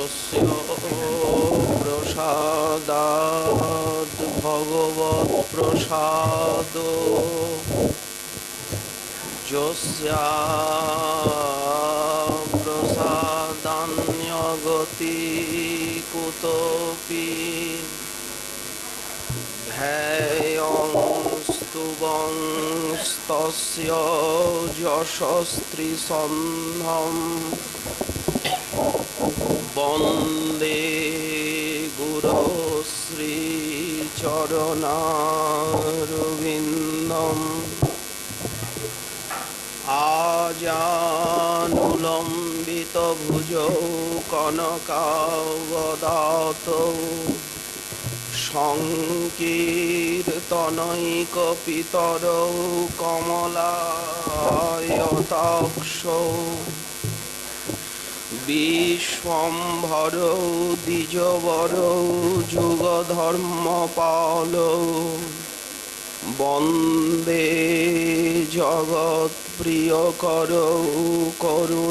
তস্য প্রসাদাৎ ভগবৎ প্রসাদ যস্যা প্রসাদান্যগতি কুতোপি ধ্যেয়ং স্তুবংস্তস্য যশস্ত্রিসন্ধম বন্দে গুরো শ্রীচরণারবিন্দম আজানুলম্বিত ভুজৌ কনকাবদাতৌ সংকীর্তনৈকপিতরৌ কমলায়তাক্ষৌ বিশ্বম্ভরৌ দ্বিজবরৌ যুগধর্মপালৌ বন্দে জগৎপ্রিয়করৌ করুণাবতারৌ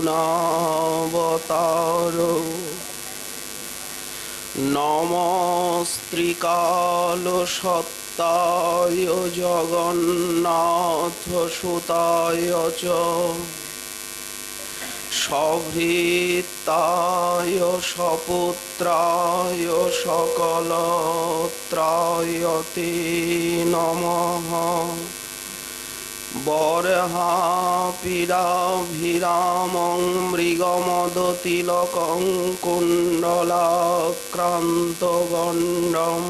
নমস্ত্রিকালসত্তায় জগন্নাথসুতায় চ সভৃত্তায় সপুত্রায় সকলত্রায় তে নমঃ বরহাপিরাভিরামং মৃগমদতিলকং কুণ্ডলাক্রান্তগণ্ডম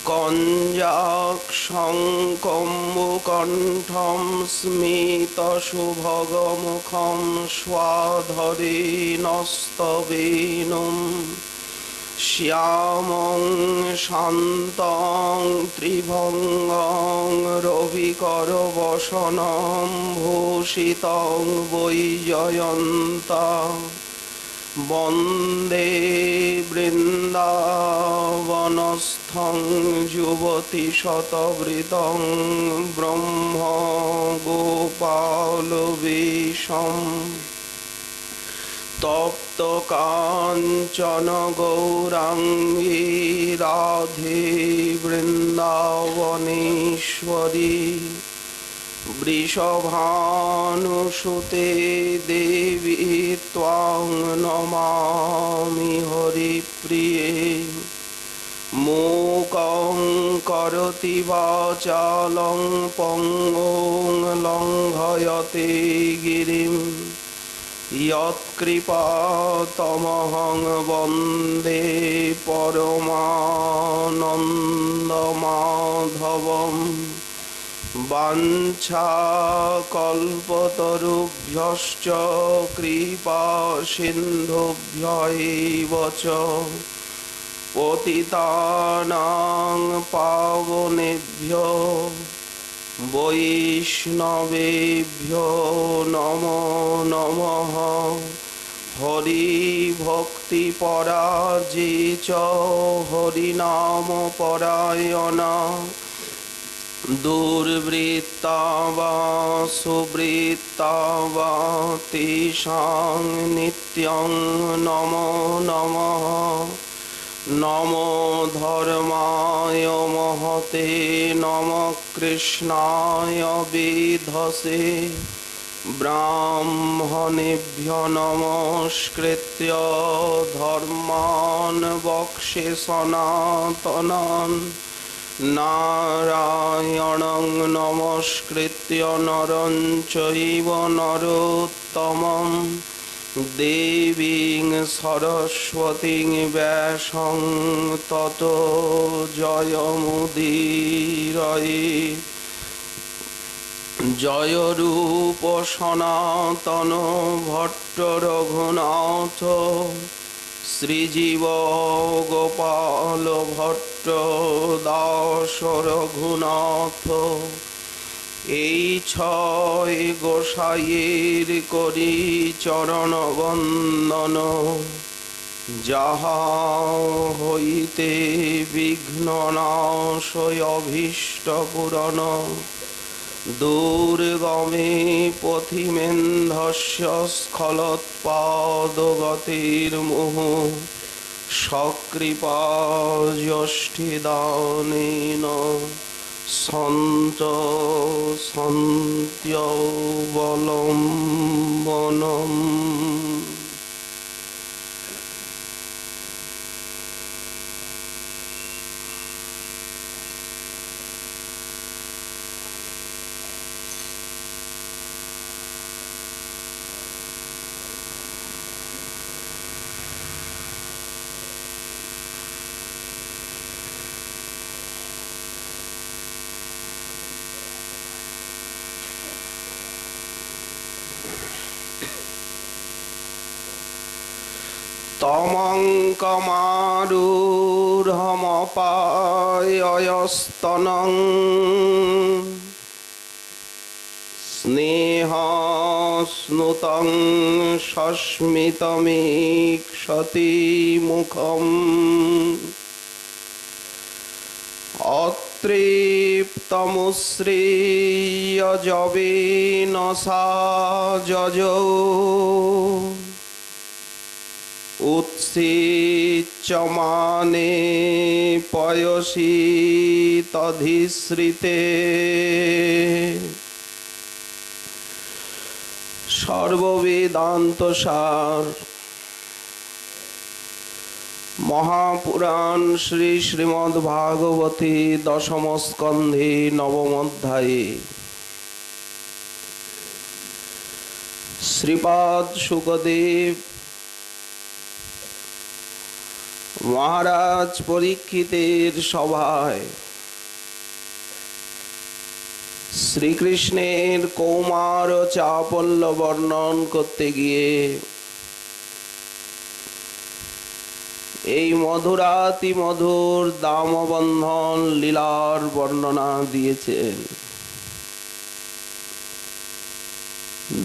কঞ্জাক্ষং কম্বুকণ্ঠং স্মিতশুভগমুখং স্বাধরেণস্তবেনুম শ্যামং শান্তং ত্রিভঙ্গং রবিকরবসनं ভূষিতং বৈজয়ন্তা বন্দে বৃন্দাবনস্থং যুবতিশতবৃতং ব্রহ্ম গোপালবেশম তপ্ত কাঞ্চন গৌরাঙ্গী রাধে বৃন্দাবনেশ্বরী বৃষভানুসুতে দেবী ত্বাং নমামি হরিপ্রিয়ে মূকং করোতি বাচালং পঙ্গুং লঙ্ঘয়তে গিরিম যৎকৃপাতমহং বন্দে পরমানন্দমাধবম বাঞ্ছাকল্পতরুভ্যশ্চ কৃপাসিন্ধুভ্যৈব চ পতিতানাং পাবনেভ্যো বৈষ্ণবেভ্যো নমো নমঃ হরি ভক্তি পরাজে চ হরিনাম পরায়ণা দুর্বৃত্তা বা সুবৃত্তা বা তেষাং নিত্যং নমো নমঃ নমো ধর্মায় মহতে নমো কৃষ্ণায় বিধসে ব্রাহ্মণেভ্যো নমস্কৃত্য ধর্মাन् বক্ষ্যে সনাতনাन् নারায়ণং নমস্কৃত্য নরং চৈব নরোত্তমং দেবীং সরস্বতীং ব্যাসং ততো জয়মুদীরয়ে জয় রূপ সনাতন ভট্ট রঘুনাথ শ্রীজীব গোপাল ভট্ট দাস রঘুনাথ এই ছয় গোসাইয়ের করি চরণ বন্দন যাহা হইতে বিঘ্ন নাশয় অভীষ্ট পূরণ দুর্গমে পথিমেন্ধস্য স্খলৎপাদগতির্মুহ সকৃপাযষ্টিদানেন সন্ত সন্ত্যবলম্বনম। তমঙ্কমারূঢ়মপায়স্তনং স্নেহস্নুতং সস্মিতমীক্ষতি মুখম অতৃপ্তমুশ্রীয়জবেন সা যজো উৎসিচ্যমানে পয়সি তধিশ্রিতে। সর্ববেদান্তসার মহাপুরাণ শ্রী শ্রীমদ্ভাগবতে দশম স্কন্ধে নবম অধ্যায়ে শ্রীপাদ শুকদেব মহারাজ পরীক্ষিতের সভায় শ্রীকৃষ্ণের কৌমার চাপল্য বর্ণন করতে গিয়ে এই মধুরাতি মধুর দামবন্ধন লীলার বর্ণনা দিয়েছেন।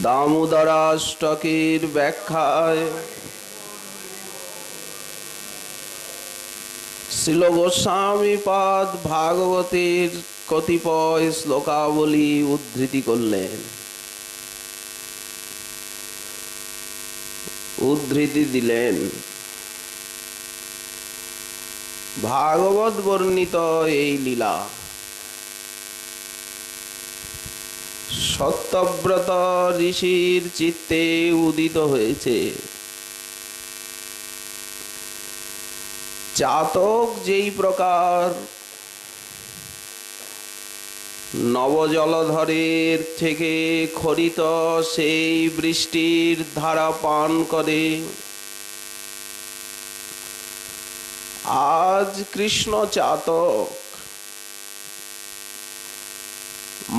দামোদরাষ্টকের ব্যাখ্যায় শ্রীল গোস্বামীপাদ ভাগবতের কতিপয় শ্লোকাবলী উদ্ধৃতি করলেন। উদ্ধৃতি দিলেন ভাগবত বর্ণিত এই লীলা সত্যব্রত ঋষির চিত্তে উদিত হয়েছে। চাতক যেই প্রকার নবজলধরের থেকে খরিত সেই বৃষ্টির ধারা পান করে, আজ কৃষ্ণ চাতক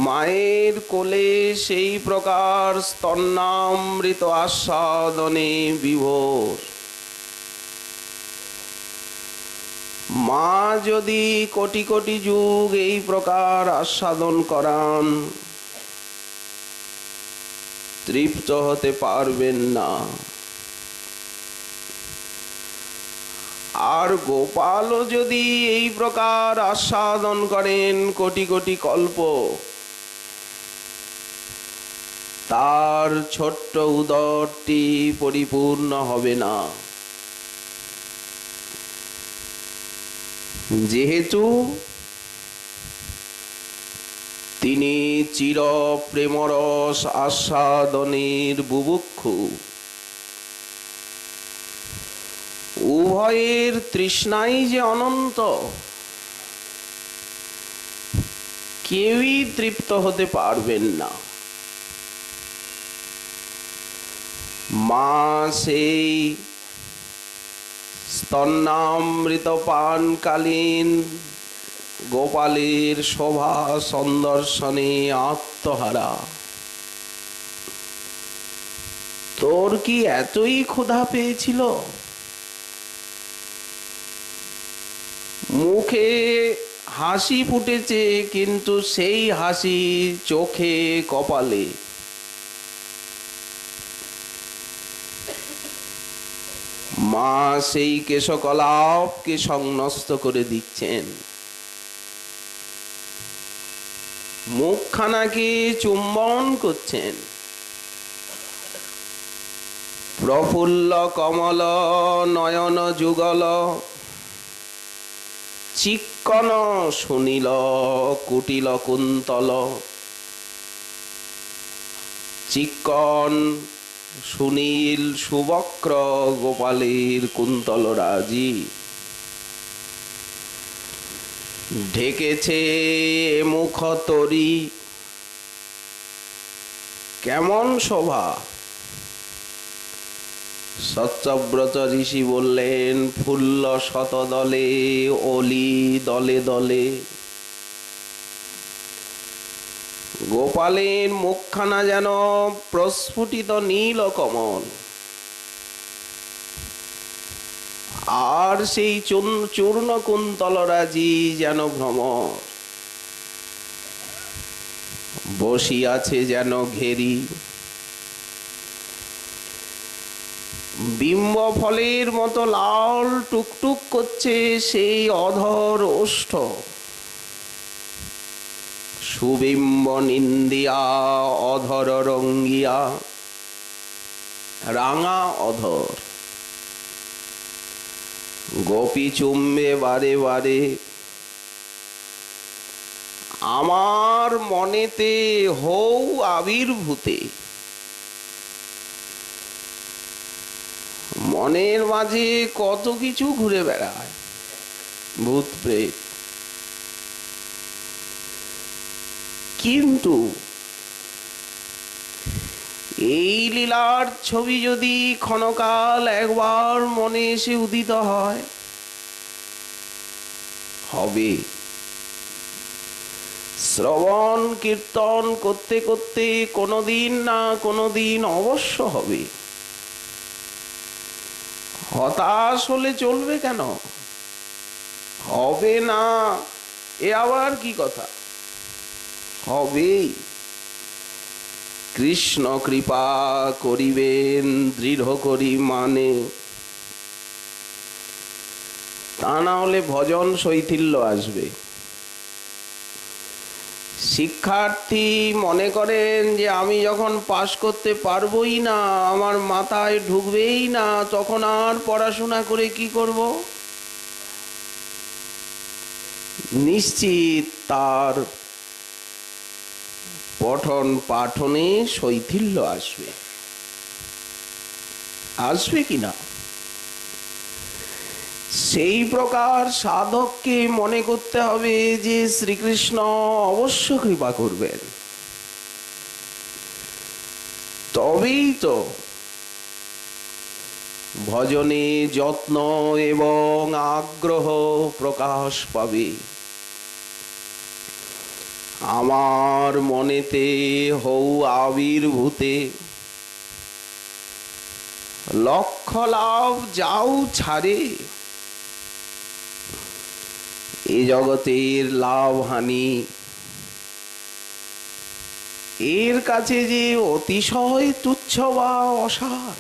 মায়ের কোলে সেই প্রকার স্তন্যামৃত আস্বাদনে বিভোর। মা যদি কোটি কোটি যুগ এই প্রকার আস্বাদন করান, তৃপ্ত হতে পারবেন না। আর গোপালও যদি এই প্রকার আস্বাদন করেন কোটি কোটি কল্প, তার ছোট্ট উদরটি পরিপূর্ণ হবে না। যেহেতু তিনি চির প্রেমরস আস্বাদনের বুভুক্ষু, উভয়ের তৃষ্ণাই যে অনন্ত, কেউই তৃপ্ত হতে পারবেন না। মা সেই স্তন্যামৃত পানকালীন গোপালের শোভা সন্দর্শনে আত্মহারা। তোর কি এতই ক্ষুধা পেয়েছিল? মুখে হাসি ফুটেছে, কিন্তু সেই হাসি চোখে কপালে। মা সেই কেশকলাপকে সংনষ্ট করে দিচ্ছেন। মুখখানাকে চুম্বন করছেন। প্রফুল্ল কমল নয়ন যুগল, চিক্কণ সুনীল কুটিল কুন্তল। চিক্কণ সুনীল সুবক্র গোপালের কুন্তল রাজি, ঢেকেছে মুখ তরি। কেমন শোভা! সত্যব্রত ঋষি বললেন, ফুল্ল শতদলে অলি দলে দলে। গোপালের মুখখানা যেন প্রস্ফুটিত নীল কমল, আর সেই চূর্ণ কুন্তলরাজি যেন ভ্রমর। বসিয়াছে যেন ঘেরি। বিম্ব ফলের মতো লাল টুকটুক করছে সেই অধর ওষ্ঠ। সুবিম্ব নিন্দিয়া অধর রঙ্গিয়া, রাঙা অধর। গোপী চুম্বে বারে বারে, আমার মনেতে হৌ আবির্ভূতে। মনের মাঝে কত কিছু ঘুরে বেড়ায়, ভূত প্রেত। কিন্তু এই লীলার ছবি যদি ক্ষণকাল একবার মনে এসে উদিত হয়, হবে। শ্রবণ কীর্তন করতে করতে কোনোদিন না কোনোদিন অবশ্য হবে। হতাশ হলে চলবে কেন? হবে না এ আবার কি কথা? হবেই। কৃষ্ণ কৃপা করিবেন দৃঢ় করি মানে, তা না হলে ভজন শৈথিল্য আসবে। শিক্ষার্থী মনে করেন যে আমি যখন পাশ করতে পারবই না, আমার মাথায় ঢুকবেই না, তখন আর পড়াশোনা করে কি করব? নিশ্চিত তার পঠন পাঠনে শৈথিল্য আসবে। আসবে কিনা? সেই প্রকার সাধককে মনে করতে হবে যে শ্রীকৃষ্ণ অবশ্য কৃপা করবেন। তবেই তো ভজনে যত্ন এবং আগ্রহ প্রকাশ পাবে। আমার মনেতে হৌ আবির্ভূতে, লক্ষ লাভ যাও ছাড়ে। এ জগতের লাভ হানি এর কাছে যে অতিশয় তুচ্ছ বা অসার।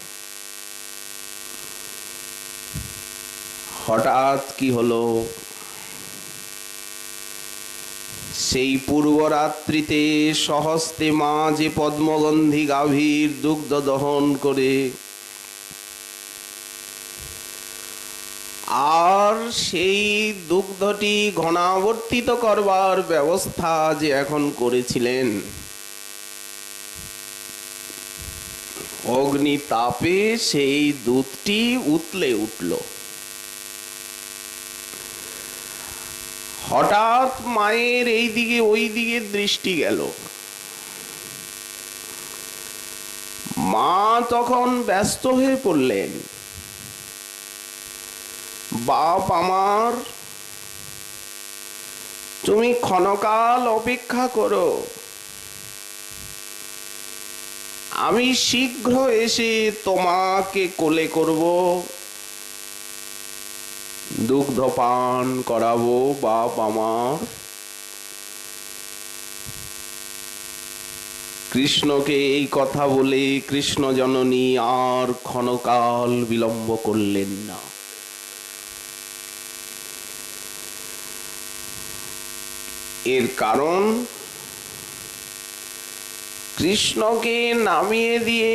হঠাৎ কি হলো? সেই পূর্বরাত্রিতে সহস্তে মা যে পদ্মগন্ধি গাভীর দুগ্ধ দহন করে, আর সেই দুগ্ধটি ঘনাবর্তিত করবার ব্যবস্থা যে এখন করেছিলেন, অগ্নি তাপে সেই দুধটি উতলে উঠল। হঠাৎ মায়ের এই দিকে ওই দিকে দৃষ্টি গেল। মা তখন ব্যস্ত হয়ে পড়লেন, বাপ আমার, তুমি ক্ষণকাল অপেক্ষা করো, আমি শীঘ্র এসে তোমাকে কোলে করব, দুগ্ধ পান করাবো বাপ আমার। কৃষ্ণকে এই কথা বলে কৃষ্ণ জননী আর ক্ষণকাল বিলম্ব করলেন না। এর কারণ কৃষ্ণকে নামিয়ে দিয়ে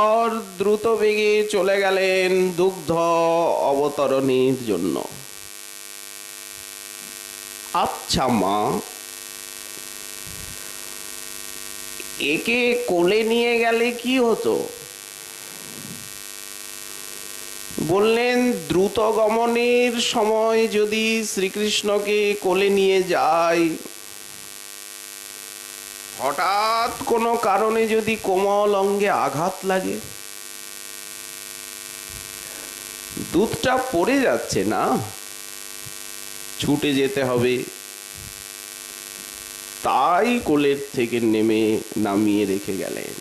আর দ্রুত বেগে চলে গেলেন দুগ্ধ অবতরণের জন্য। আচ্ছা মা, একে কোলে নিয়ে গেলে কি হতো? বললেন, দ্রুত গমনের সময় যদি শ্রীকৃষ্ণকে কোলে নিয়ে যায়, হঠাৎ কোনো কারণে যদি কোমল অঙ্গে আঘাত লাগে, দুধটা পড়ে যাচ্ছে না, ছুটে যেতে হবে। তাই কোলের থেকে নামিয়ে রেখে গেলেন।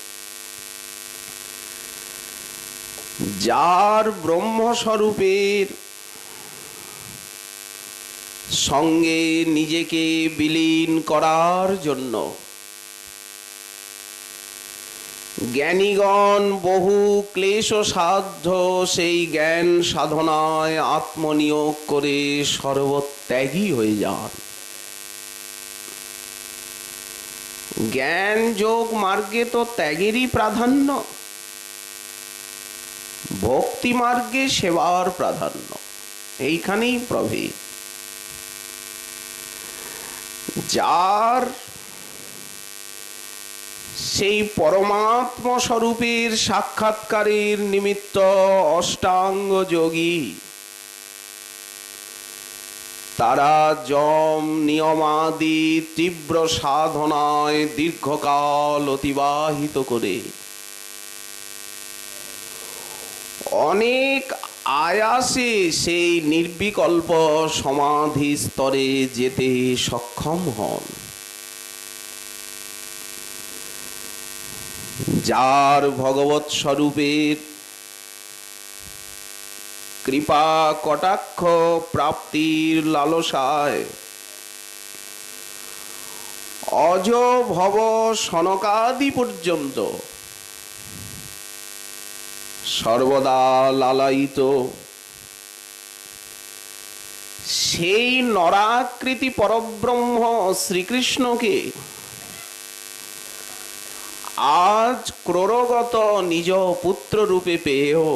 যার ব্রহ্মস্বরূপের সঙ্গে নিজেকে বিলীন করার জন্য জ্ঞানীগণ বহু ক্লেশ সাধ্য সেই জ্ঞান সাধনায় আত্মনিয়োগ করে সর্বত্যাগী হয়ে যান। জ্ঞান যোগ মার্গে তো ত্যাগেরই প্রাধান্য, ভক্তি মার্গে সেবার প্রাধান্য, এইখানেই প্রভেদ। যার সেই পরমাত্ম স্বরূপের সাক্ষাৎকারের নিমিত্ত অষ্টাঙ্গ যোগী, তারা যম নিয়মাদি তীব্র সাধনায় দীর্ঘকাল অতিবাহিত করে অনেক আয়াসে সেই নির্বিকল্প সমাধি স্তরে যেতে সক্ষম হন। যার ভগবৎ স্বরূপের কৃপা কটাক্ষ প্রাপ্তির লালসায় অজ ভব সনকাদি পর্যন্ত সর্বদা লালায়িত সেই নরাকৃতি পরব্রহ্ম শ্রীকৃষ্ণকে আজ ক্রোরগত নিজ পুত্র রূপে পেয়েও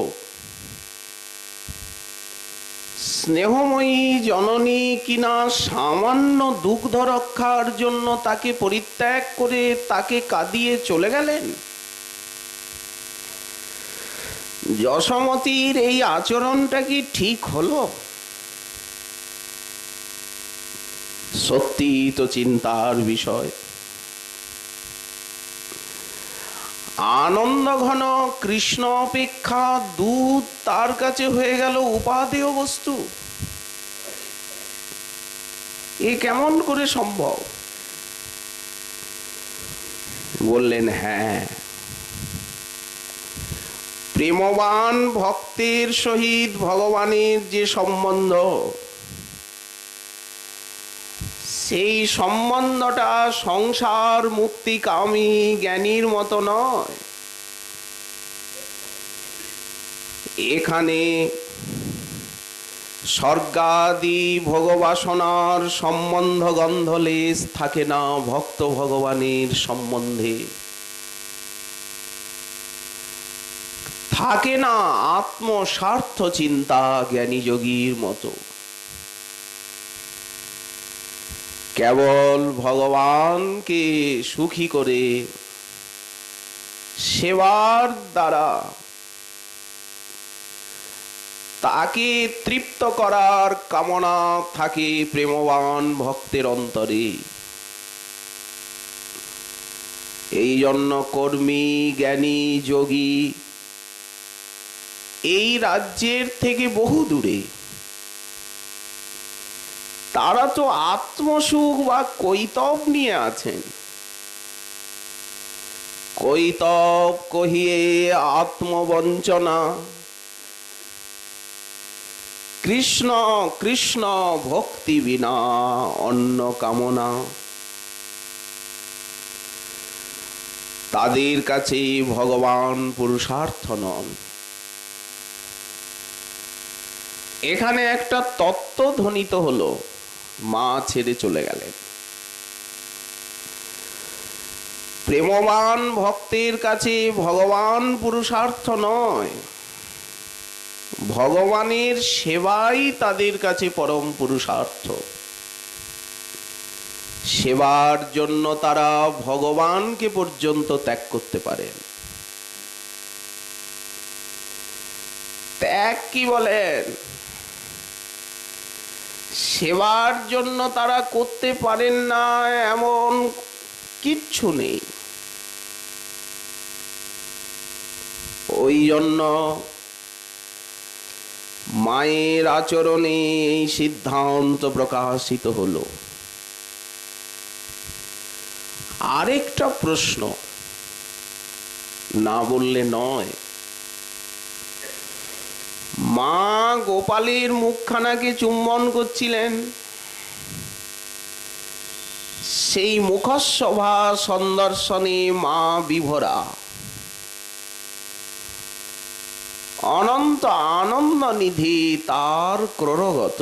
স্নেহময়ী জননী কিনা সামান্য দুগ্ধ রক্ষার জন্য তাকে পরিত্যাগ করে তাকে কাঁদিয়ে চলে গেলেন। যশোমতীর এই আচরণটা কি ঠিক হলো? সত্যি তো চিন্তার বিষয়। আনন্দ ঘন কৃষ্ণ অপেক্ষা দুধ তার কাছে হয়ে গেল উপাদেয় বস্তু। এ কেমন করে সম্ভব? বললেন, হ্যাঁ, প্রেমবান ভক্তের সহিত ভগবানের যে সম্বন্ধ, সেই সম্বন্ধটা সংসার মুক্তিকামী জ্ঞানীর মতো নয়। এখানে স্বর্গাদি ভোগবাসনার সম্বন্ধ গন্ধলেশ থাকে না ভক্ত ভগবানের সম্বন্ধে। থাকে না আত্মস্বার্থ চিন্তা জ্ঞানী যোগীর মতো। কেবল ভগবানকে সুখী করে সেবার দ্বারা তাকে তৃপ্ত করার কামনা থাকে প্রেমবান ভক্তের অন্তরে। এই জন্য কর্মী জ্ঞানী যোগী এই রাজ্যের থেকে বহু দূরে। তারা তো আত্মসুখ বা কৈতব নিয়ে আছেন। কৈতব কহিয়ে আত্মবঞ্চনা, কৃষ্ণ কৃষ্ণ ভক্তি বিনা অন্য কামনা। তাদের কাছে ভগবান পুরুষার্থ নন। এখানে একটা তত্ত্ব ধ্বনিত হলো। মা ছেড়ে চলে গেলেন। প্রেমবান ভক্তের কাছে ভগবান পুরুষার্থ নয়, ভগবানের সেবাই তাদের কাছে পরম পুরুষার্থ। সেবার জন্য তারা ভগবানকে পর্যন্ত ত্যাগ করতে পারেন। ত্যাগ কি বলেন? সেবার জন্য তারা করতে পারেন না এমন কিচ্ছু নেই। ওই জন্য মায়ের আচরণে এই সিদ্ধান্ত প্রকাশিত হলো। আরেকটা প্রশ্ন না বললে নয়। মা গোপালের মুখখানাকে চুম্বন করছিলেন, সেই মুখশোভা সন্দর্শনে মা বিভোরা। অনন্ত আনন্দ নিধি তার ক্রোড়গত।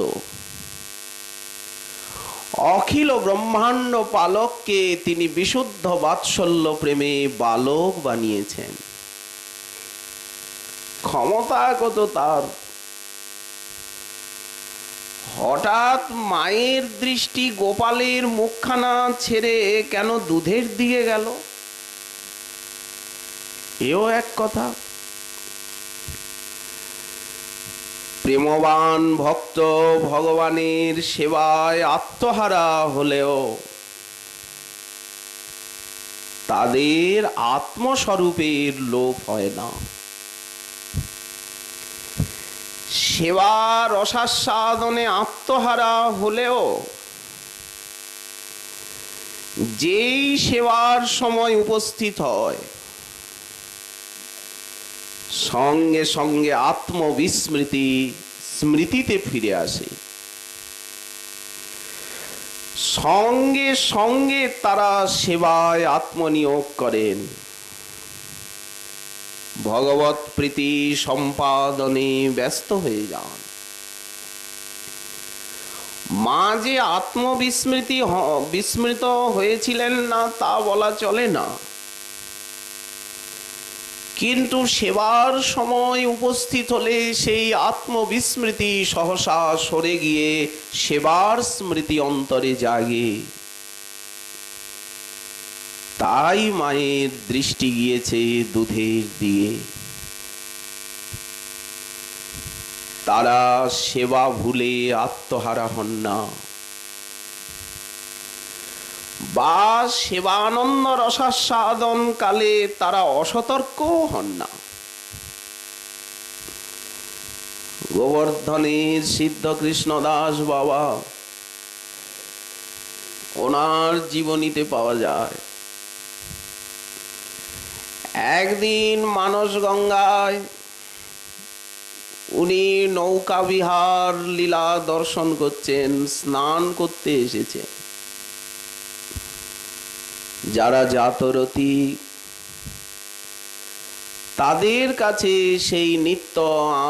অখিল ব্রহ্মাণ্ড পালককে তিনি বিশুদ্ধ বাৎসল্য প্রেমে বালক বানিয়েছেন। ক্ষমতা কত তার! হঠাৎ মায়ের দৃষ্টি গোপালের মুখখানা ছেড়ে কেন দুধের দিকে গেল? এও এক কথা। প্রেমবান ভক্ত ভগবানের সেবায় আত্মহারা হলেও তাদের আত্মস্বরূপের লোপ হয় না। সেবার রসাস্বাদনে আত্মহারা হলেও যেই সেবার সময় উপস্থিত হয়, সঙ্গে সঙ্গে আত্মবিস্মৃতি স্মৃতিতে ফিরে আসে। সঙ্গে সঙ্গে তারা সেবায় আত্মনিয়োগ করেন, ভগবত প্রীতি সম্পাদনে ব্যস্ত হয়ে যান। মা যে বিস্মৃত হয়েছিলেন না তা বলা চলে না, কিন্তু সেবার সময় উপস্থিত হলে সেই আত্মবিস্মৃতি সহসা সরে গিয়ে সেবার স্মৃতি অন্তরে জাগে। তাই মায়ের দৃষ্টি গিয়েছে দুধের দিয়ে। তারা সেবা ভুলে আত্মহারা হন না, বা সেবানন্দ রসাস্বাদন কালে তারা অসতর্ক হন না। গোবর্ধনের সিদ্ধ কৃষ্ণদাস বাবা, ওনার জীবনীতে পাওয়া যায়, একদিন মানস গঙ্গায় উনি নৌকা বিহার লীলা দর্শন করছেন, স্নান করতে এসেছেন। যারা জাতরতী তাদের কাছে সেই নিত্য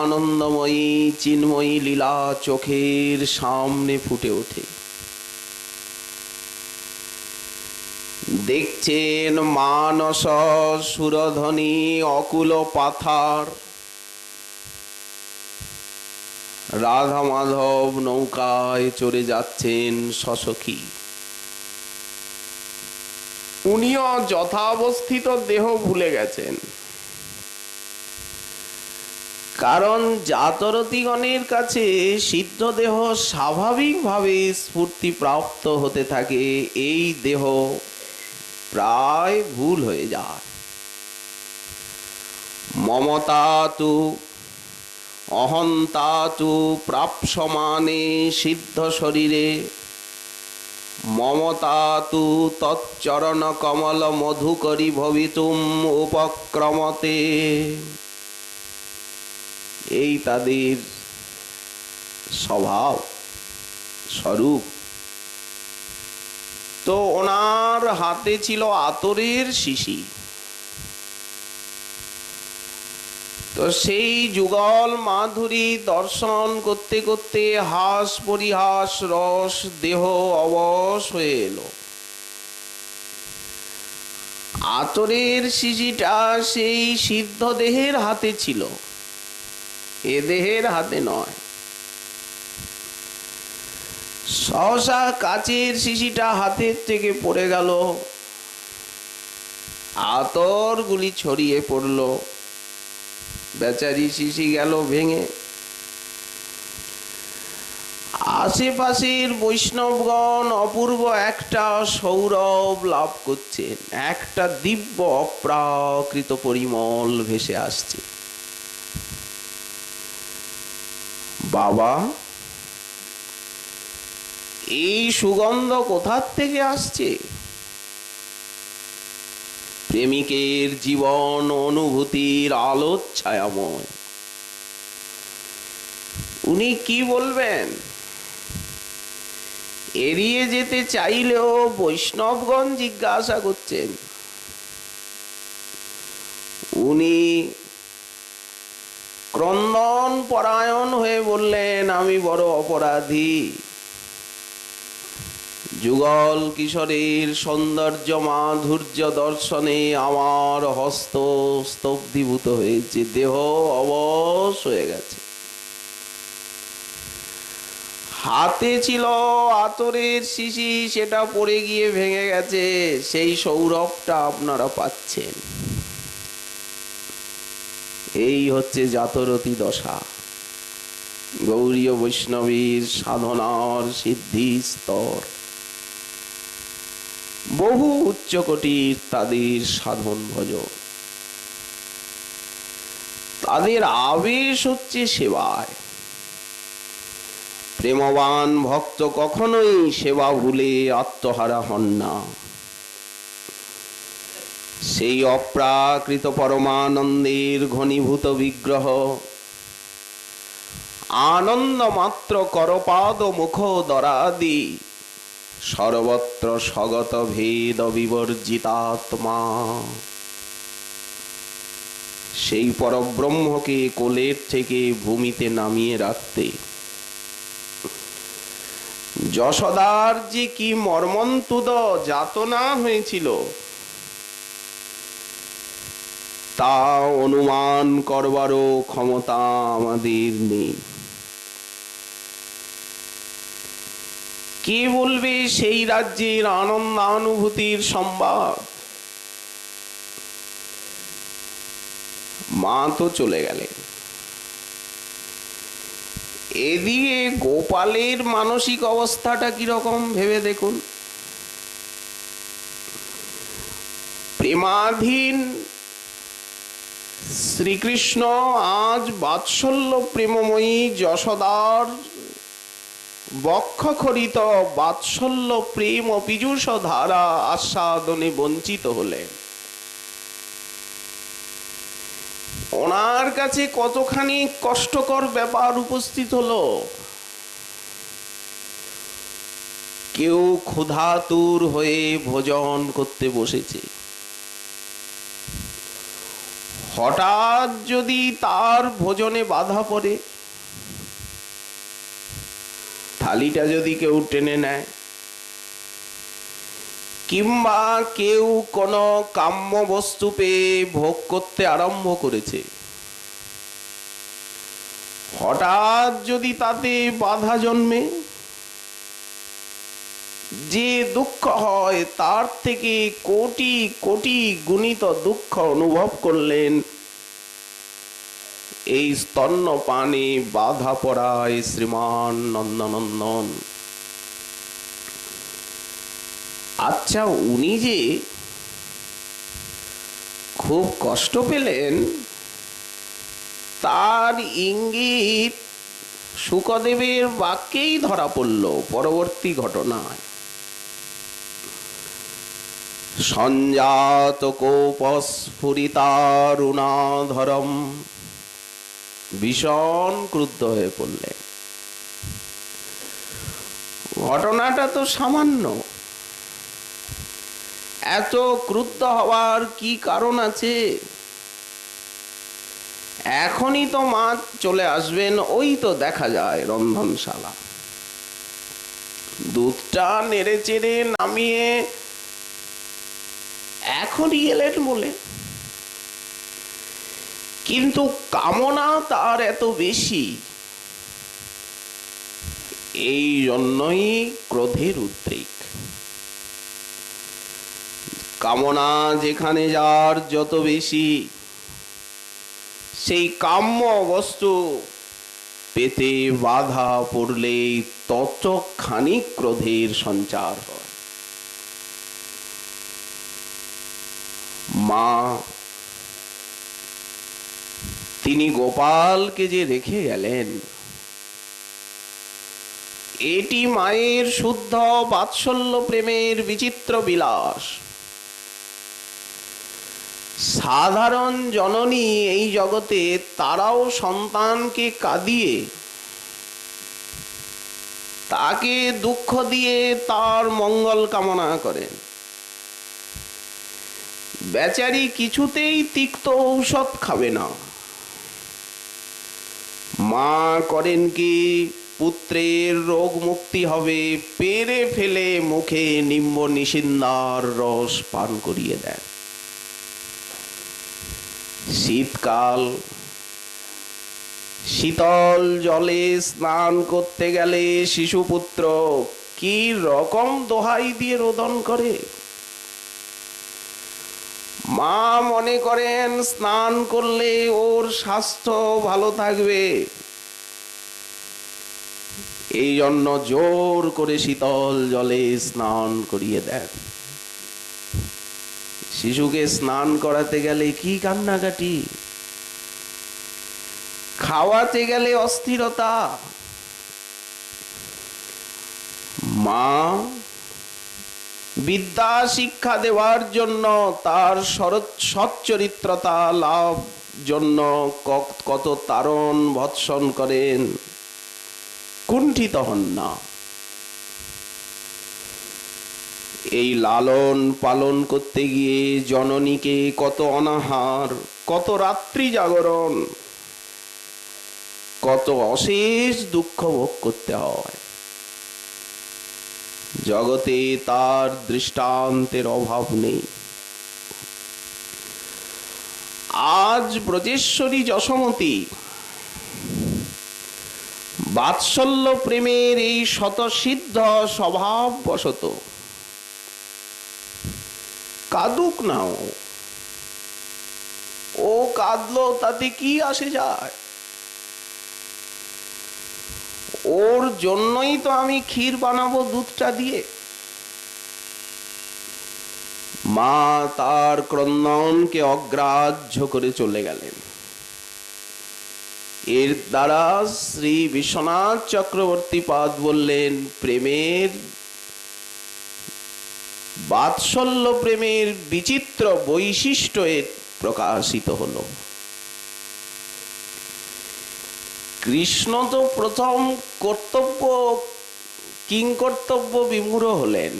আনন্দময়ী চিন্ময়ী লীলা চোখের সামনে ফুটে ওঠে। দেখছেন মানস সুরধ্বনি অকুল পাথার, রাধা মাধব নৌকায় চড়ে যাচ্ছেন সসখী। উনিও যথাবস্থিত দেহ ভুলে গেছেন, কারণ জাতরতীগণের কাছে সিদ্ধ দেহ স্বাভাবিকভাবে স্ফূর্তি প্রাপ্ত হতে থাকে, এই দেহ প্রায় ভুল হয়ে যায়। মমতা তু অহন্তা তু প্রাপ্সমানে সিদ্ধ শরীরে, মমতা তু তচ্চরণ কমল মধুকরী ভবিতুম উপক্রমতে। এই তাদের স্বভাব স্বরূপ। তো ওনার হাতে ছিল আতরের শিশি। তো সেই যুগল মাধুরী দর্শন করতে করতে হাস পরিহাস রস দেহ অবশ হয়ে এলো। আতরের শিশিটা সেই সিদ্ধ দেহের হাতে ছিল, এ দেহের হাতে নয়। সহসা কাচের শিশিটা হাতের থেকে পড়ে গেল, আতর গুলি ছড়িয়ে পড়ল, বেচারি শিশি গেল ভেঙে। আশেপাশের বৈষ্ণবগণ অপূর্ব একটা সৌরভ লাভ করছেন, একটা দিব্য অপ্রাকৃত পরিমল ভেসে আসছে। বাবা, এই সুগন্ধ কোথার থেকে আসছে? প্রেমিকের জীবন অনুভূতির আলোচ্ছায়াময়। উনি কি বলবেন? এড়িয়ে যেতে চাইলেও বৈষ্ণবগণ জিজ্ঞাসা করছেন। উনি ক্রন্দন পরায়ণ হয়ে বললেন, আমি বড় অপরাধী। যুগল কিশোরের সৌন্দর্য মাধুর্য দর্শনে আমার হস্ত স্তব্ধীভূত হয়েছে, দেহ অবশ হয়ে গেছে। হাতে ছিল আতরের শিশি, সেটা পড়ে গিয়ে ভেঙে গেছে, সেই সৌরভটা আপনারা পাচ্ছেন। এই হচ্ছে জাতরতি দশা, গৌরীয় বৈষ্ণবীর সাধনার সিদ্ধি স্তর। বহু উচ্চকোটির তাদের সাধন ভজন, তাদের আবেশ হচ্ছে সেবায়। প্রেমবান ভক্ত কখনোই সেবা ভুলে আত্মহারা হন না। সেই অপ্রাকৃত পরমানন্দের ঘনীভূত বিগ্রহ, আনন্দ মাত্র করপাদ মুখ দরাদি, সর্বত্র স্বগত ভেদ বিবর্জিতাত্মা। সেই পরব্রহ্মকে কোলের থেকে ভূমিতে নামিয়ে রাখতে যশোদার যে কি মর্মন্তুদ যাতনা হয়েছিল, তা অনুমান করবারও ক্ষমতা আমাদের নেই। কে বলবে সেই রাজ্যের আনন্দানুভূতির সংবাদ? মা তো চলে গেলেন। এদিকে গোপালের মানসিক অবস্থাটা কিরকম ভেবে দেখুন। প্রেমাধীন শ্রীকৃষ্ণ আজ বাৎসল্য প্রেমময়ী যশোদার বক্ষখরিত বাৎসল্য প্রেম ও পীযূষ ধারা আস্বাদনে বঞ্চিত হলেন। ওনার কাছে কতখানি কষ্টকর ব্যাপার উপস্থিত হলো। কেউ ক্ষুধাতুর হয়ে ভোজন করতে বসেছে, হঠাৎ যদি তার ভোজনে বাধা পড়ে, থালিটা যদি কেউ টেনে নেয়, কিংবা কেউ কোনো কাম্য বস্তু পেয়ে ভোগ করতে আরম্ভ করেছে, হঠাৎ যদি তাতে বাধা জন্মে, যে দুঃখ হয় তার থেকে কোটি কোটি গুণিত দুঃখ অনুভব করলেন এই স্তন্যপানে বাধা পড়ায় শ্রীমান নন্দনন্দন। আচ্ছা, উনি যে খুব কষ্ট পেলেন তার ইঙ্গিত শুকদেবের বাক্যেই ধরা পড়ল পরবর্তী ঘটনায়। সঞ্জাত কোপস্ফুরিতারুণাধরম, ভীষণ ক্রুদ্ধ হয়ে পড়লেন। ঘটনাটা তো সামান্য, এত ক্রুদ্ধ হওয়ার কি কারণ আছে? এখনই তো মা চলে আসবেন, ওই তো দেখা যায় রন্ধনশালা। দুধটা নেড়ে চেড়ে নামিয়ে এখনই এলেন বলে। কিন্তু কামনা তার এত বেশি, এই জন্যই ক্রোধের উদ্রেক। কামনা যেখানে যার যত বেশি, সেই কাম্য বস্তু পেতে বাধা পড়লে ততখানি ক্রোধের সঞ্চার হয়। মা তিনি গোপালকে যে রেখে গেলেন, এটি মায়ের শুদ্ধ বাৎসল্য প্রেমের বিচিত্র বিলাস। সাধারণ জননী এই জগতে তারাও সন্তানকে কাঁদিয়ে, তাকে দুঃখ দিয়ে তার মঙ্গল কামনা করেন। বেচারি কিছুতেই তিক্ত ঔষধ খাবে না। মা করেন কি, পুত্রের রোগ মুক্তি হবে পেরে ফেলে মুখে নিম্ব নিষিন্দার রস পান করিয়ে দেন। শীতকাল, শীতল জলে স্নান করতে গেলে শিশুপুত্র কি রকম দোহাই দিয়ে রোদন করে। মা মনে করেন স্নান করলে ওর স্বাস্থ্য ভালো থাকবে, এই জন্য জোর করে শীতল জলে স্নান করিয়ে দেন। শিশুকে স্নান করাতে গেলে কি কান্নাকাটি, খাওয়াতে গেলে অস্থিরতা। মা বিদ্যা শিক্ষা দেওয়ার জন্য, তার সচ্চরিত্রতা লাভ জন্য কত তারণ ভৎসন করেন, কুণ্ঠিত হন না। এই লালন পালন করতে গিয়ে জননীকে কত অনাহার, কত রাত্রি জাগরণ, কত অশেষ দুঃখ ভোগ করতে হয়। জগতে তার দৃষ্টান্তের অভাব নেই। আজ ব্রজেশ্বরী যশোমতী বাৎসল্য প্রেমের এই শতসিদ্ধ স্বভাব বশত কাঁদুক না, ও কাঁদলো তাতে কি আসে যায়? ওর জন্যই তো আমি ক্ষীর বানাবো দুধটা দিয়ে। মা তার ক্রন্দনকে অগ্রাহ্য করে চলে গেলেন। এর দ্বারা শ্রী বিশ্বনাথ চক্রবর্তী পাদ বললেন, প্রেমের বাৎসল্য প্রেমের বিচিত্র বৈশিষ্ট্য এর প্রকাশিত হলো। কৃষ্ণ তো প্রথম কর্তব্য কিংকর্তব্য বিমূঢ় হলেন।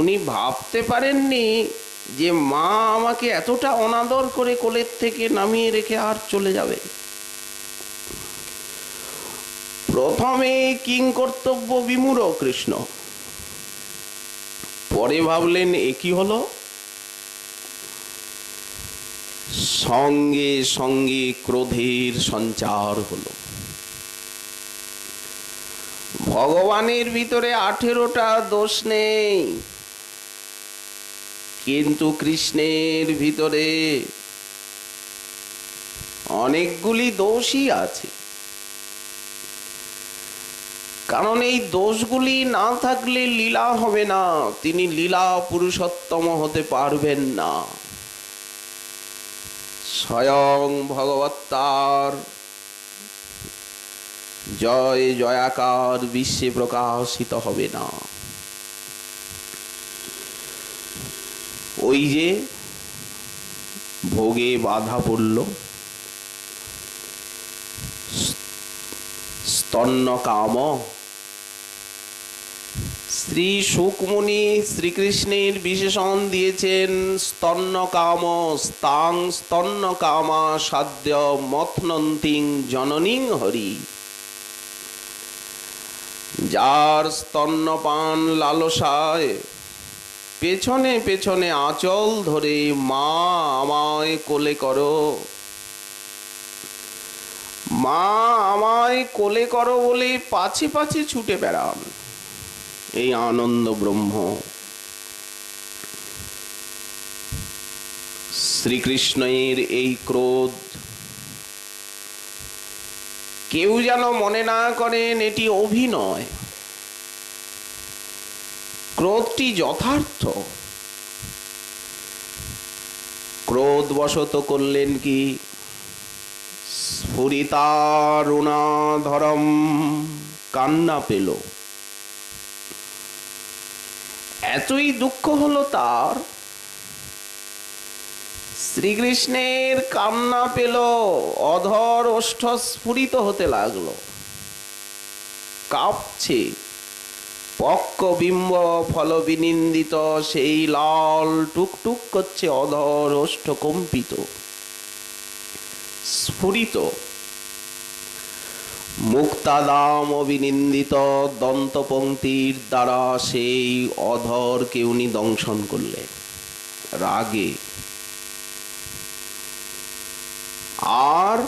উনি ভাবতে পারেননি যে মা আমাকে এতটা অনাদর করে কোলের থেকে নামিয়ে রেখে আর চলে যাবে। প্রথমে কিংকর্তব্য বিমূঢ় কৃষ্ণ, পরে ভাবলেন এ কি হলো, সঙ্গে সঙ্গে ক্রোধের সঞ্চার হলো। ভগবানের ভিতরে 18টা দোষ নেই, কিন্তু কৃষ্ণের ভিতরে অনেকগুলি দোষই আছে। কারণ এই দোষগুলি না থাকলে লীলা হবে না, তিনি লীলা পুরুষোত্তম হতে পারবেন না। স্বয়ং ভগবত্তার জয় জয়াকার বিশ্বে প্রকাশিত হবে না। ওই যে ভোগে বাধা পড়ল, স্তন্য কাম। শ্রী শুকমুনি শ্রীকৃষ্ণের বিশেষণ দিয়েছেন স্তন্য কাম, স্তাং স্তন্য কামা সাধ্য মথনন্তিং জননীং হরি। যার স্তন্যপান লালসায় পেছনে পেছনে আঁচল ধরে মা আমায় কোলে করো, মা আমায় কোলে করো বলে পাছে পাছে ছুটে বেড়ান এই আনন্দ ব্রহ্ম। শ্রীকৃষ্ণের এই ক্রোধ কেউ যেন মনে না করেন এটি অভিনয়, ক্রোধটি যথার্থ। ক্রোধবশত করলেন কি, স্ফুরিতারুণাধরম, কান্না পেল। এতই দুঃখ হলো তার, শ্রীকৃষ্ণের কান্না পেল, অধর ওষ্ঠ স্ফুরিত হতে লাগলো, কাঁপছে, পক্ক বিম্ব ফল বিনিন্দিত সেই লাল টুকটুক করছে, অধর ওষ্ঠ কম্পিত স্ফুরিত। মুক্তাদাম অবিনিন্দিত দন্তপংক্তির দ্বারা সেই অধরকে উনি দংশন করলেন রাগে। আর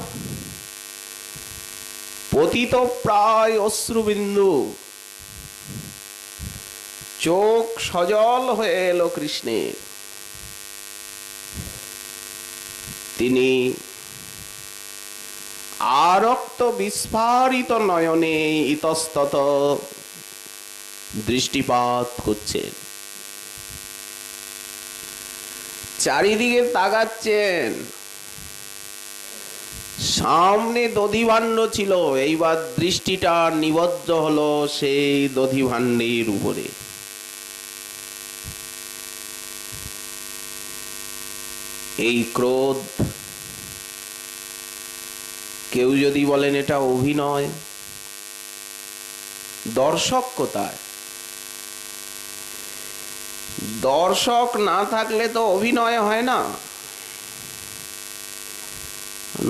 পতিত প্রায় অশ্রুবিন্দু, চোখ সজল হয়ে এলো কৃষ্ণের। তিনি আরক্ত বিস্ফারিত নয়নে ইতস্তত দৃষ্টিপাত করছেন, চারিদিকে তাকাচ্ছেন। সামনে দধিভাণ্ড ছিল, এইবার দৃষ্টিটা নিবদ্ধ হলো সেই দধিভাণ্ডের উপরে। এই ক্রোধ, কেউ যদি বলেন এটা অভিনয়, দর্শক কোথায়? দর্শক না থাকলে তো অভিনয় হয় না।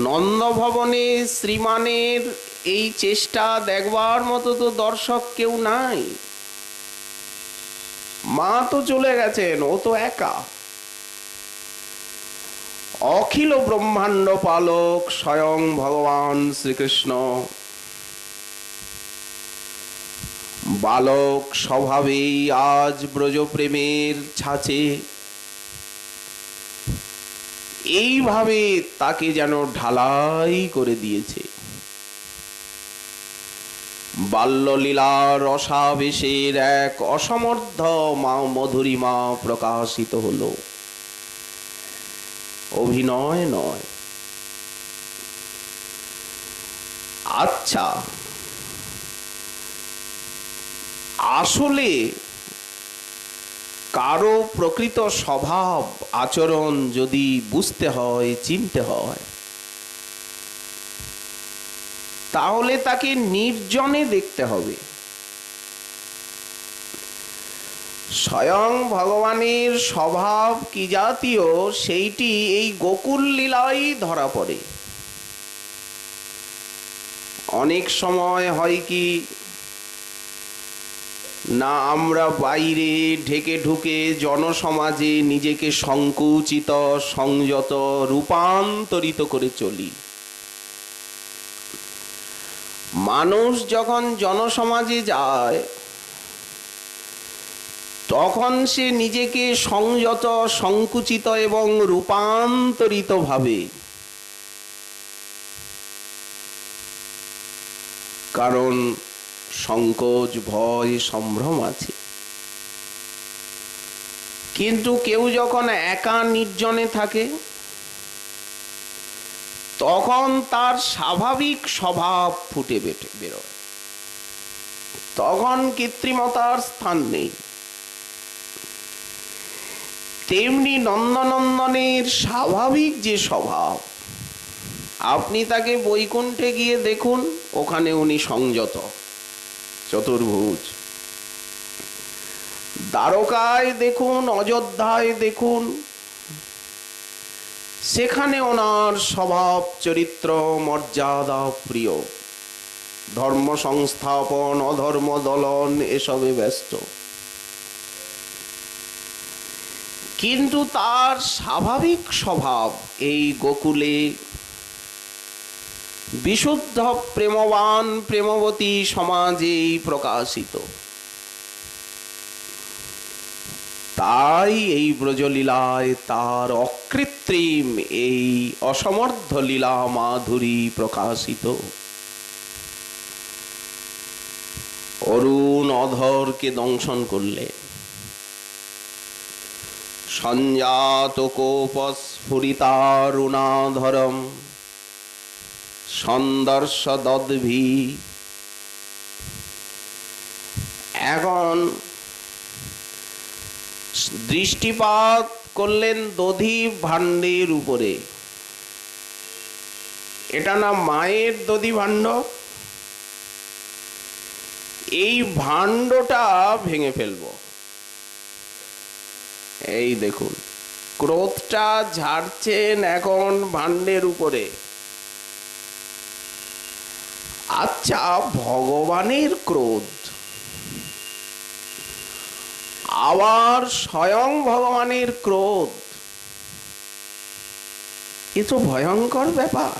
নন্দভবনে শ্রীমানের এই চেষ্টা দেখবার মতো তো দর্শক কেউ নাই। মা তো চলে গেছেন, ও তো একা। অখিল ব্রহ্মাণ্ড পালক স্বয়ং ভগবান শ্রীকৃষ্ণ বালক স্বভাবেই আজ ব্রজপ্রেমের ছাঁচে এইভাবে তাকে যেন ঢালাই করে দিয়েছে। বাল্যলীলার রসাবেশের এক অসমর্থ মধুরিমা প্রকাশিত হলো, অভিনয় নয়। আচ্ছা, আসলে কারো প্রকৃত স্বভাব আচরণ যদি বুঝতে হয়, চিনতে হয়, তাহলে তাকে নির্জনে দেখতে হবে। স্বয়ং ভগবানের স্বভাব কি জাতীয় সেইটি এই গোকুল লীলাই ধরা পড়ে। অনেক সময় হয় কি না, আমরা বাইরে ঢেকে ঢুকে জনসমাজে নিজেকে সংকুচিত, সংযত, রূপান্তরিত করে চলি। মানুষ যখন জনসমাজে যায় তখন সে নিজেকে সংযত, সংকুচিত এবং রূপান্তরিত ভাবে। কারণ সংকোচ, ভয়, সম্ভ্রম আছে। কিন্তু কেউ যখন একা নির্জনে থাকে তখন তার স্বাভাবিক স্বভাব ফুটে বেরোয়, তখন কৃত্রিমতার স্থান নেই। তেমনি নন্দনন্দনের স্বাভাবিক যে স্বভাব, আপনি তাকে বৈকুণ্ঠে গিয়ে দেখুন, ওখানে উনি সংযত, চতুর্ভুজ। দ্বারকায় দেখুন, অযোধ্যায় দেখুন, সেখানে ওনার স্বভাব, চরিত্র, মর্যাদা প্রিয়, ধর্ম সংস্থাপন, অধর্ম দলন এসবে ব্যস্ত। কিন্তু তার স্বাভাবিক স্বভাব এই গোকুলে বিশুদ্ধ প্রেমবান প্রেমবতী সমাজেই প্রকাশিত। তাই এই ব্রজলীলায় তার অকৃত্রিম এই অসমর্থ লীলা মাধুরী প্রকাশিত। অরুণ অধরকে দংশন করলে, সঞ্জাত কোপস্ফুরিতারুণাধরম সন্দর্শ দদ্ভি। এখন দৃষ্টিপাত করলেন দধি ভাণ্ডের উপরে। এটা না মায়ের দধি ভাণ্ড? এই ভাণ্ডটা ভেঙে ফেলবো। এই দেখুন, ক্রোধটা ঝাড়ছেন এখন ভাণ্ডের উপরে। আচ্ছা, ভগবানের ক্রোধ, আবার স্বয়ং ভগবানের ক্রোধ, এ তো ভয়ঙ্কর ব্যাপার।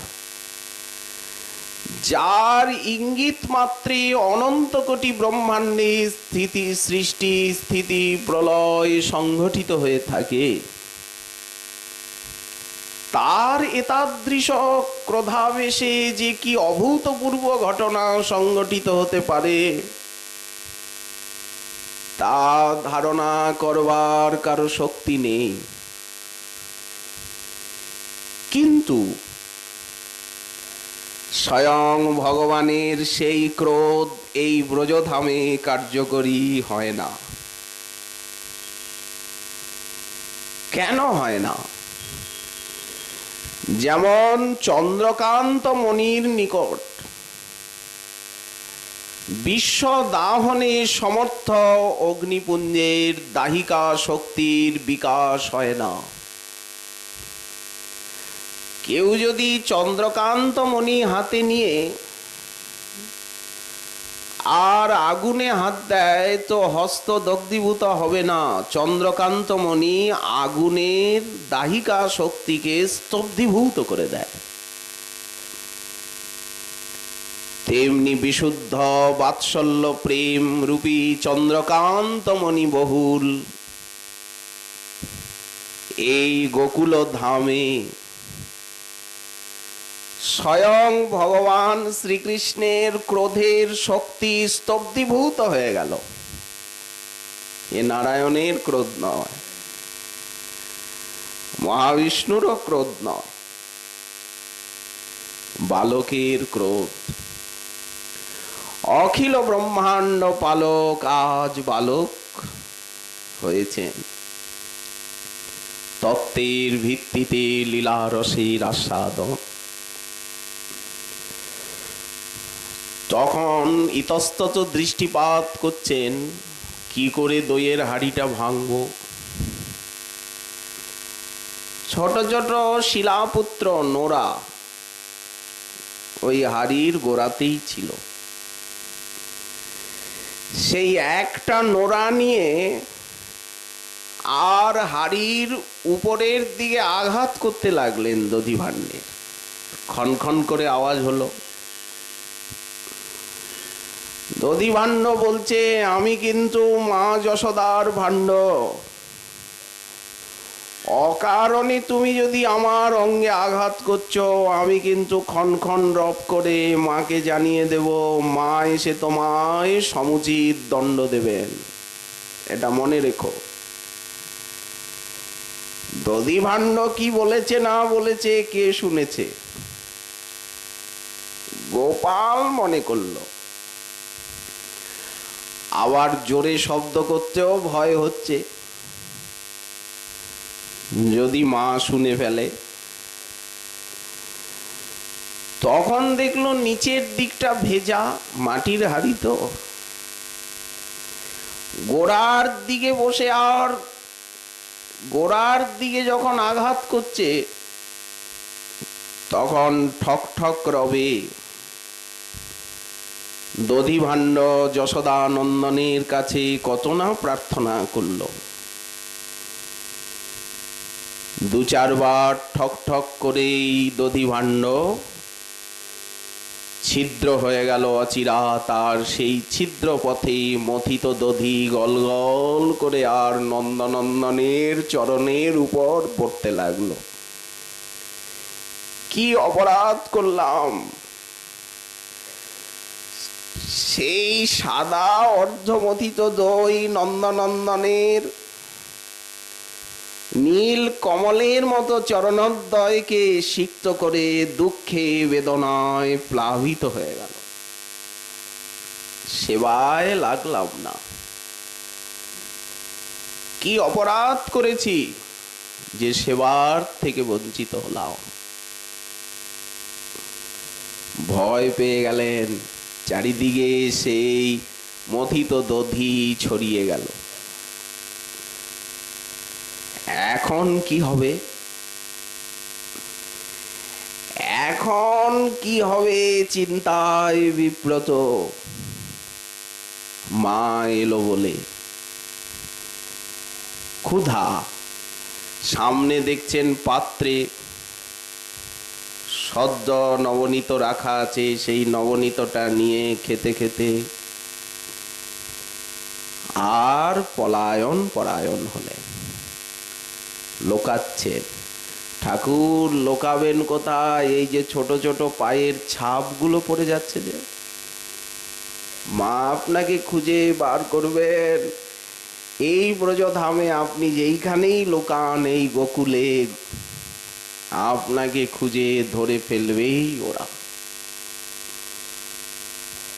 যার ইঙ্গিত মাত্রে অনন্ত কোটি ব্রহ্মাণ্ডে স্থিতি সৃষ্টি স্থিতি প্রলয় সংঘটিত হয়ে থাকে, তার এতাদৃশ ক্রোধাবেশে যে কি অভূতপূর্ব ঘটনা সংঘটিত হতে পারে তা ধারণা করবার কারো শক্তি নেই। কিন্তু স্বয়ং ভগবানের সেই ক্রোধ এই ব্রজধামে কার্যকরী হয় না। কেন হয় না? যেমন চন্দ্রকান্ত মণির নিকট বিশ্ব দাহনে সমর্থ অগ্নিপুঞ্জের দাহিকা শক্তির বিকাশ হয় না। কেউ যদি চন্দ্রকান্ত মণি হাতে নিয়ে আর আগুনে হাত দেয় তো হস্ত দগ্ধীভূত হবে না। চন্দ্রকান্ত মণি আগুনের দাহিকা শক্তিকে স্তব্ধীভূত করে দেয়। তেমনি বিশুদ্ধ বাৎসল্য প্রেম রূপী চন্দ্রকান্ত মণি বহুল এই গোকুল ধামে স্বয়ং ভগবান শ্রীকৃষ্ণের ক্রোধের শক্তি স্তব্ধীভূত হয়ে গেল। এ নারায়ণের ক্রোধ নয়, মহাবিষ্ণুরও ক্রোধ নয়, বালকের ক্রোধ। অখিল ব্রহ্মাণ্ড পালক আজ বালক হয়েছেন। তত্ত্বের ভিত্তিতে লীলা রসের আস্বাদন। তখন ইতস্তত দৃষ্টিপাত করছেন কি করে দইয়ের হাঁড়িটা ভাঙবো। ছোট ছোট শিলাপুত্র নোরা ওই হাঁড়ির গোড়াতেই ছিল। সেই একটা নোরা নিয়ে আর হাঁড়ির উপরের দিকে আঘাত করতে লাগলেন দধি ভাণ্ডে। খনখন করে আওয়াজ হলো। দধি ভাণ্ড বলছে, আমি কিন্তু মা যশোদার ভাণ্ড। অকারণে তুমি যদি আমার অঙ্গে আঘাত করছো, আমি কিন্তু খনখন রব করে মাকে জানিয়ে দেব। মা এসে তোমায় সমুচিত দণ্ড দেবেন, এটা মনে রেখো। দধি ভাণ্ড কি বলেছে না বলেছে কে শুনেছে? গোপাল মনে করল। আবার জোরে শব্দ করতেও ভয় হচ্ছে, যদি মা শুনে ফেলে। তখন দেখলো নিচের দিকটা ভেজা, মাটির হাঁড়ি তো। গোড়ার দিকে বসে আর গোড়ার দিকে যখন আঘাত করছে তখন ঠক ঠক রবে। দধি ভাণ্ড যশোদা নন্দনের কাছে কত না প্রার্থনা করল, দু চারবার ঠক ঠক করেই দধি ভাণ্ড ছিদ্র হয়ে গেল অচিরা। তার সেই ছিদ্র পথে মথিত দধি গল গল করে আর নন্দনন্দনের চরণের উপর পড়তে লাগলো। কি অপরাধ করলাম! সেই সাদা অর্ধমথিত দই নন্দনন্দনের নীল কমলের মতো চরণোদ্বয়কে সিক্ত করে দুঃখে বেদনায় প্লাবিত হয়ে গেল। সেবায় লাগলাম না। কি অপরাধ করেছি যে সেবার থেকে বঞ্চিত হলাম? ভয় পেয়ে গেলেন। চারিদিকে সেই মথিত দধি ছড়িয়ে গেল। এখন কি হবে? এখন কি হবে চিন্তায় বিব্রত। মা এলো বলে। ক্ষুধা। সামনে দেখছেন পাত্রে সদ্য নবনীত রাখা আছে। সেই নবনীতটা নিয়ে খেতে খেতে আর পলায়ন পরায়ণ হলেন। লোকাচ্ছেন। ঠাকুর লোকাবেন কোথায়? এই যে ছোট ছোট পায়ের ছাপগুলো পড়ে যাচ্ছে, যে মা আপনাকে খুঁজে বার করবেন। এই ব্রজধামে আপনি যেইখানেই লোকান, এই গোকুলে আপনাকে খুঁজে ধরে ফেলবেই ওরা।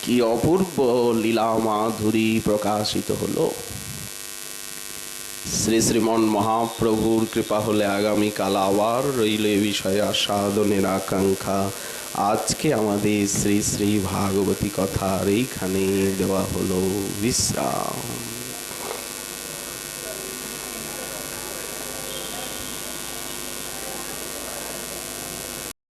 কি অপূর্ব লীলা মাধুরী প্রকাশিত হলো। শ্রী শ্রীমন মহাপ্রভুর কৃপা হলে আগামীকাল আবার রইল এ বিষয়ে আস্বাদনের আকাঙ্ক্ষা। আজকে আমাদের শ্রী শ্রী ভাগবতী কথার এইখানে দেওয়া হলো বিশ্রাম।